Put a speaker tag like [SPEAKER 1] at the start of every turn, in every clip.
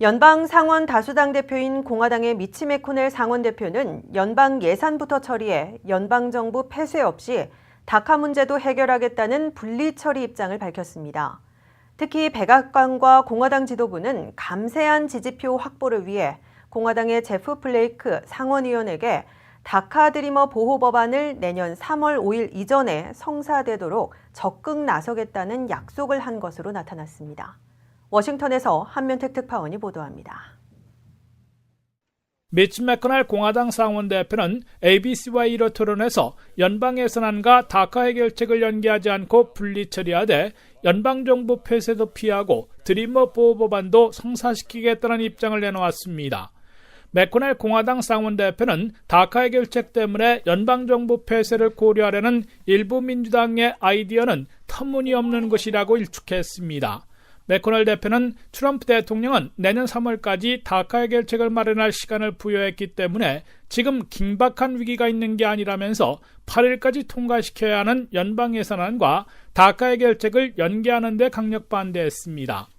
[SPEAKER 1] 연방 상원 다수당 대표인 공화당의 미치 매코넬 상원 대표는 연방 예산부터 처리해 연방정부 폐쇄 없이 다카 문제도 해결하겠다는 분리 처리 입장을 밝혔습니다. 특히 백악관과 공화당 지도부는 감세한 지지표 확보를 위해 공화당의 제프 플레이크 상원의원에게 다카 드리머 보호 법안을 내년 3월 5일 이전에 성사되도록 적극 나서겠다는 약속을 한 것으로 나타났습니다. 워싱턴에서 한면택 특파원이 보도합니다.
[SPEAKER 2] 미치 매코넬 공화당 상원 대표는 ABC와 1호 토론에서 연방 예산안과 다카 해결책을 연계하지 않고 분리 처리하되 연방정부 폐쇄도 피하고 드리머 보호 법안도 성사시키겠다는 입장을 내놓았습니다. 매코넬 공화당 상원 대표는 다카 해결책 때문에 연방정부 폐쇄를 고려하려는 일부 민주당의 아이디어는 터무니없는 것이라고 일축했습니다. 매코넬 대표는 트럼프 대통령은 내년 3월까지 다카 해결책을 마련할 시간을 부여했기 때문에 지금 긴박한 위기가 있는 게 아니라면서 8일까지 통과시켜야 하는 연방 예산안과 다카 해결책을 연계하는 데 강력 반대했습니다.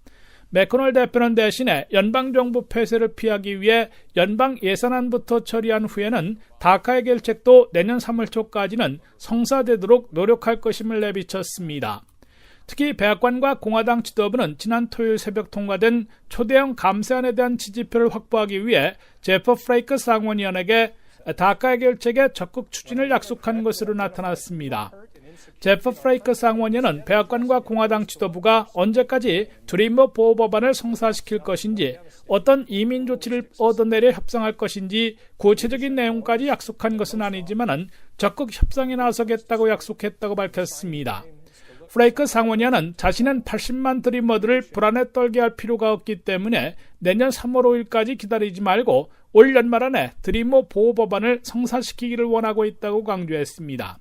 [SPEAKER 2] 매코넬 대표는 대신에 연방정부 폐쇄를 피하기 위해 연방 예산안부터 처리한 후에는 다카 해결책도 내년 3월 초까지는 성사되도록 노력할 것임을 내비쳤습니다. 특히 백악관과 공화당 지도부는 지난 토요일 새벽 통과된 초대형 감세안에 대한 지지표를 확보하기 위해 제프 플레이크 상원의원에게 다카 해결책의 적극 추진을 약속한 것으로 나타났습니다. 제프 플레이크 상원의원은 백악관과 공화당 지도부가 언제까지 드리머 보호 법안을 성사시킬 것인지, 어떤 이민 조치를 얻어내려 협상할 것인지 구체적인 내용까지 약속한 것은 아니지만 적극 협상에 나서겠다고 약속했다고 밝혔습니다. 플레이크 상원의원은 자신은 80만 드리머들을 불안에 떨게 할 필요가 없기 때문에 내년 3월 5일까지 기다리지 말고 올 연말 안에 드리머 보호 법안을 성사시키기를 원하고 있다고 강조했습니다.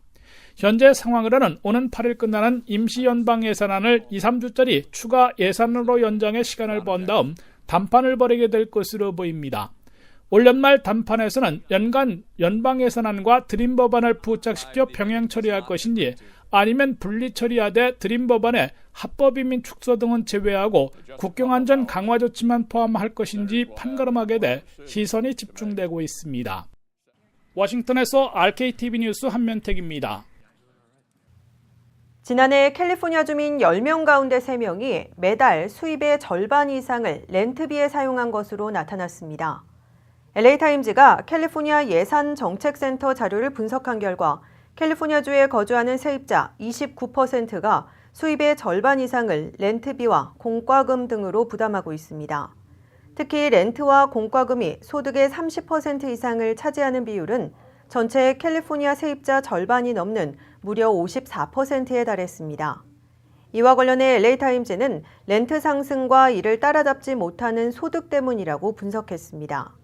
[SPEAKER 2] 현재 상황으로는 오는 8일 끝나는 임시 연방 예산안을 2, 3주짜리 추가 예산으로 연장해 시간을 번 다음 담판을 벌이게 될 것으로 보입니다. 올 연말 담판에서는 연간 연방 예산안과 드림 법안을 부착시켜 병행 처리할 것인지, 아니면 분리 처리하되 드림 법안에 합법 이민 축소 등은 제외하고 국경안전 강화 조치만 포함할 것인지 판가름하게 돼 시선이 집중되고 있습니다. 워싱턴에서 RKTV 뉴스 한면택입니다.
[SPEAKER 1] 지난해 캘리포니아 주민 10명 가운데 3명이 매달 수입의 절반 이상을 렌트비에 사용한 것으로 나타났습니다. LA타임즈가 캘리포니아 예산정책센터 자료를 분석한 결과 캘리포니아주에 거주하는 세입자 29%가 수입의 절반 이상을 렌트비와 공과금 등으로 부담하고 있습니다. 특히 렌트와 공과금이 소득의 30% 이상을 차지하는 비율은 전체 캘리포니아 세입자 절반이 넘는 무려 54%에 달했습니다. 이와 관련해 LA타임즈는 렌트 상승과 이를 따라잡지 못하는 소득 때문이라고 분석했습니다.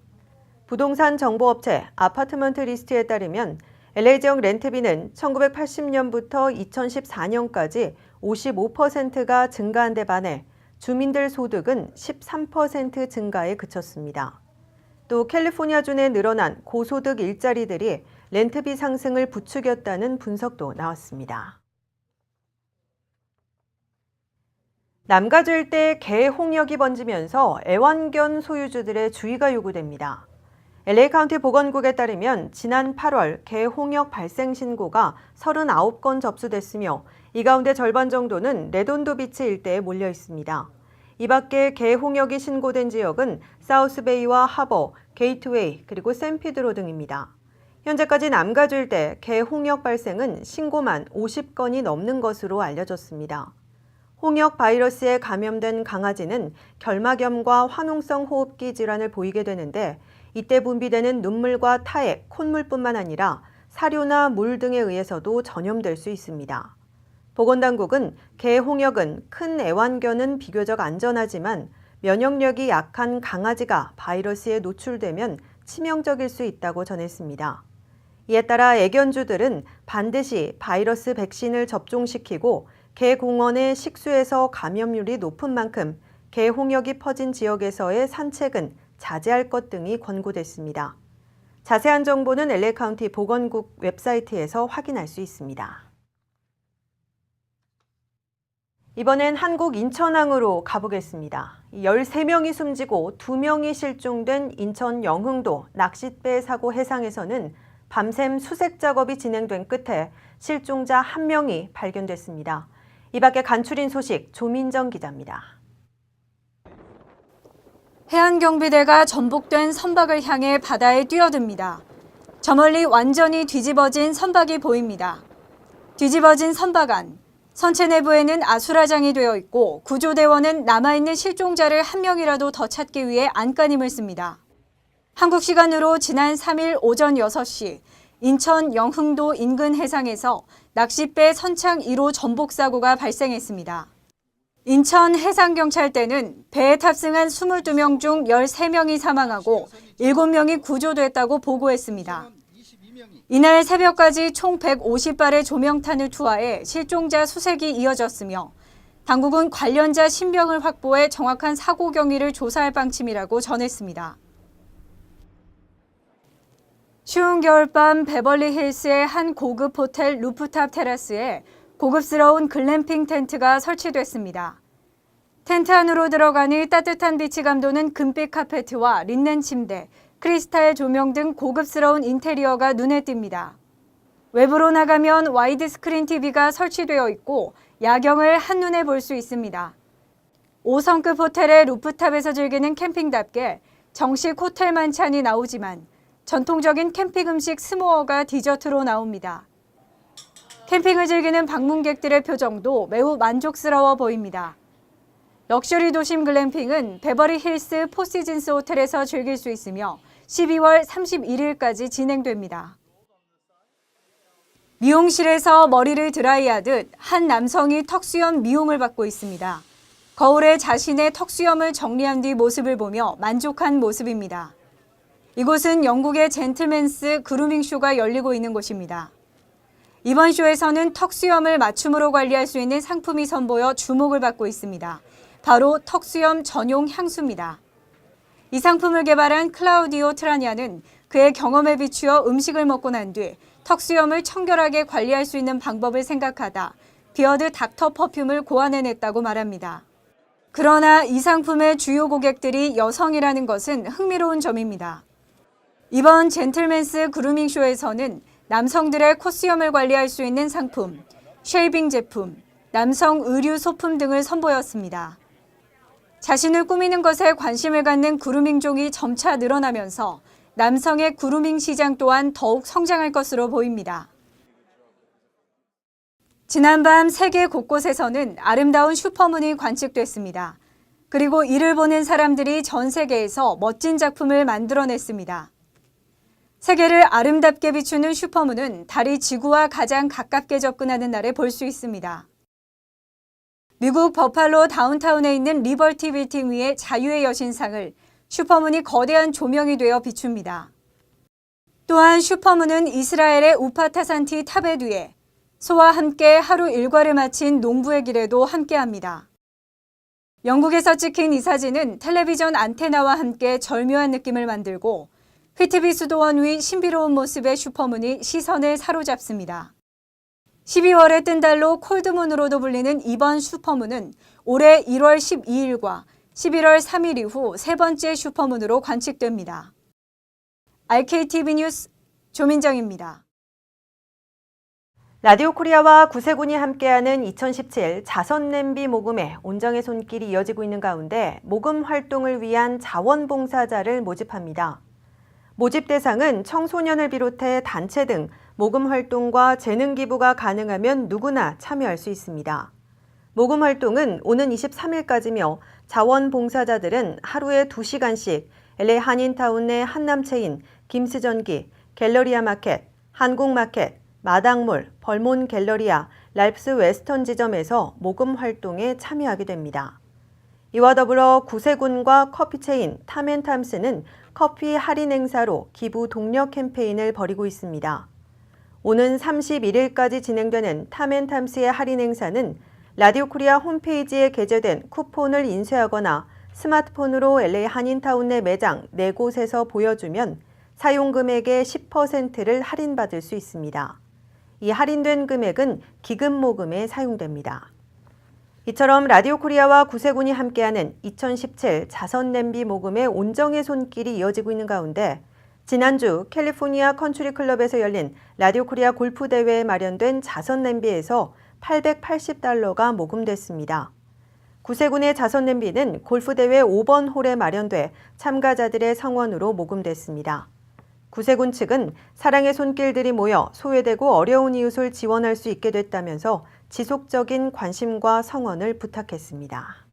[SPEAKER 1] 부동산 정보업체 아파트먼트 리스트에 따르면 LA 지역 렌트비는 1980년부터 2014년까지 55%가 증가한 데 반해 주민들 소득은 13% 증가에 그쳤습니다. 또 캘리포니아주 내 늘어난 고소득 일자리들이 렌트비 상승을 부추겼다는 분석도 나왔습니다. 남가주 일대 개 홍역이 번지면서 애완견 소유주들의 주의가 요구됩니다. LA 카운티 보건국에 따르면 지난 8월 개 홍역 발생 신고가 39건 접수됐으며 이 가운데 절반 정도는 레돈도 비치 일대에 몰려 있습니다. 이 밖에 개 홍역이 신고된 지역은 사우스베이와 하버, 게이트웨이, 그리고 샌피드로 등입니다. 현재까지 남가주 일대 개 홍역 발생은 신고만 50건이 넘는 것으로 알려졌습니다. 홍역 바이러스에 감염된 강아지는 결막염과 화농성 호흡기 질환을 보이게 되는데 이때 분비되는 눈물과 타액, 콧물뿐만 아니라 사료나 물 등에 의해서도 전염될 수 있습니다. 보건당국은 개 홍역은 큰 애완견은 비교적 안전하지만 면역력이 약한 강아지가 바이러스에 노출되면 치명적일 수 있다고 전했습니다. 이에 따라 애견주들은 반드시 바이러스 백신을 접종시키고 개 공원의 식수에서 감염률이 높은 만큼 개 홍역이 퍼진 지역에서의 산책은 자제할 것 등이 권고됐습니다. 자세한 정보는 LA 카운티 보건국 웹사이트에서 확인할 수 있습니다. 이번엔 한국 인천항으로 가보겠습니다. 13명이 숨지고 2명이 실종된 인천 영흥도 낚싯배 사고 해상에서는 밤샘 수색 작업이 진행된 끝에 실종자 1명이 발견됐습니다. 이 밖에 간추린 소식 조민정 기자입니다.
[SPEAKER 3] 해안경비대가 전복된 선박을 향해 바다에 뛰어듭니다. 저 멀리 완전히 뒤집어진 선박이 보입니다. 뒤집어진 선박 안, 선체 내부에는 아수라장이 되어 있고 구조대원은 남아있는 실종자를 1명이라도 더 찾기 위해 안간힘을 씁니다. 한국 시간으로 지난 3일 오전 6시 인천 영흥도 인근 해상에서 낚싯배 선창 1호 전복 사고가 발생했습니다. 인천 해상경찰대는 배에 탑승한 22명 중 13명이 사망하고 7명이 구조됐다고 보고했습니다. 이날 새벽까지 총 150발의 조명탄을 투하해 실종자 수색이 이어졌으며 당국은 관련자 신병을 확보해 정확한 사고 경위를 조사할 방침이라고 전했습니다. 추운 겨울밤 베벌리힐스의 한 고급 호텔 루프탑 테라스에 고급스러운 글램핑 텐트가 설치됐습니다. 텐트 안으로 들어가니 따뜻한 빛이 감도는 금빛 카페트와 린넨 침대, 크리스탈 조명 등 고급스러운 인테리어가 눈에 띕니다. 외부로 나가면 와이드 스크린 TV가 설치되어 있고 야경을 한눈에 볼 수 있습니다. 5성급 호텔의 루프탑에서 즐기는 캠핑답게 정식 호텔 만찬이 나오지만 전통적인 캠핑 음식 스모어가 디저트로 나옵니다. 캠핑을 즐기는 방문객들의 표정도 매우 만족스러워 보입니다. 럭셔리 도심 글램핑은 베버리 힐스 포시즌스 호텔에서 즐길 수 있으며 12월 31일까지 진행됩니다. 미용실에서 머리를 드라이하듯 한 남성이 턱수염 미용을 받고 있습니다. 거울에 자신의 턱수염을 정리한 뒤 모습을 보며 만족한 모습입니다. 이곳은 영국의 젠틀맨스 그루밍 쇼가 열리고 있는 곳입니다. 이번 쇼에서는 턱수염을 맞춤으로 관리할 수 있는 상품이 선보여 주목을 받고 있습니다. 바로 턱수염 전용 향수입니다. 이 상품을 개발한 클라우디오 트라냐는 그의 경험에 비추어 음식을 먹고 난 뒤 턱수염을 청결하게 관리할 수 있는 방법을 생각하다 비어드 닥터 퍼퓸을 고안해냈다고 말합니다. 그러나 이 상품의 주요 고객들이 여성이라는 것은 흥미로운 점입니다. 이번 젠틀맨스 그루밍 쇼에서는 남성들의 콧수염을 관리할 수 있는 상품, 쉐이빙 제품, 남성 의류 소품 등을 선보였습니다. 자신을 꾸미는 것에 관심을 갖는 그루밍종이 점차 늘어나면서 남성의 그루밍 시장 또한 더욱 성장할 것으로 보입니다. 지난밤 세계 곳곳에서는 아름다운 슈퍼문이 관측됐습니다. 그리고 이를 보는 사람들이 전 세계에서 멋진 작품을 만들어냈습니다. 세계를 아름답게 비추는 슈퍼문은 달이 지구와 가장 가깝게 접근하는 날에 볼 수 있습니다. 미국 버팔로 다운타운에 있는 리버티 빌딩 위에 자유의 여신상을 슈퍼문이 거대한 조명이 되어 비춥니다. 또한 슈퍼문은 이스라엘의 우파타산티 탑에 뒤에 소와 함께 하루 일과를 마친 농부의 길에도 함께합니다. 영국에서 찍힌 이 사진은 텔레비전 안테나와 함께 절묘한 느낌을 만들고 휘트비 수도원 위 신비로운 모습의 슈퍼문이 시선을 사로잡습니다. 12월의 뜬 달로 콜드문으로도 불리는 이번 슈퍼문은 올해 1월 12일과 11월 3일 이후 세 번째 슈퍼문으로 관측됩니다. RKTV 뉴스 조민정입니다.
[SPEAKER 1] 라디오 코리아와 구세군이 함께하는 2017 자선냄비 모금에 온정의 손길이 이어지고 있는 가운데 모금 활동을 위한 자원봉사자를 모집합니다. 모집 대상은 청소년을 비롯해 단체 등 모금 활동과 재능 기부가 가능하면 누구나 참여할 수 있습니다. 모금 활동은 오는 23일까지며 자원봉사자들은 하루에 2시간씩 LA 한인타운 내 한남체인, 김스전기, 갤러리아 마켓, 한국마켓, 마당몰, 벌몬 갤러리아, 랄프스 웨스턴 지점에서 모금 활동에 참여하게 됩니다. 이와 더불어 구세군과 커피체인 탐앤탐스는 커피 할인 행사로 기부 동력 캠페인을 벌이고 있습니다. 오는 31일까지 진행되는 탐앤탐스의 할인 행사는 라디오 코리아 홈페이지에 게재된 쿠폰을 인쇄하거나 스마트폰으로 LA 한인타운 내 매장 4곳에서 보여주면 사용 금액의 10%를 할인받을 수 있습니다. 이 할인된 금액은 기금 모금에 사용됩니다. 이처럼 라디오 코리아와 구세군이 함께하는 2017 자선 냄비 모금의 온정의 손길이 이어지고 있는 가운데 지난주 캘리포니아 컨트리 클럽에서 열린 라디오 코리아 골프 대회에 마련된 자선 냄비에서 $880가 모금됐습니다. 구세군의 자선 냄비는 골프 대회 5번 홀에 마련돼 참가자들의 성원으로 모금됐습니다. 구세군 측은 사랑의 손길들이 모여 소외되고 어려운 이웃을 지원할 수 있게 됐다면서 지속적인 관심과 성원을 부탁했습니다.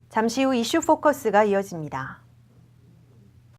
[SPEAKER 1] 잠시 후 이슈 포커스가 이어집니다.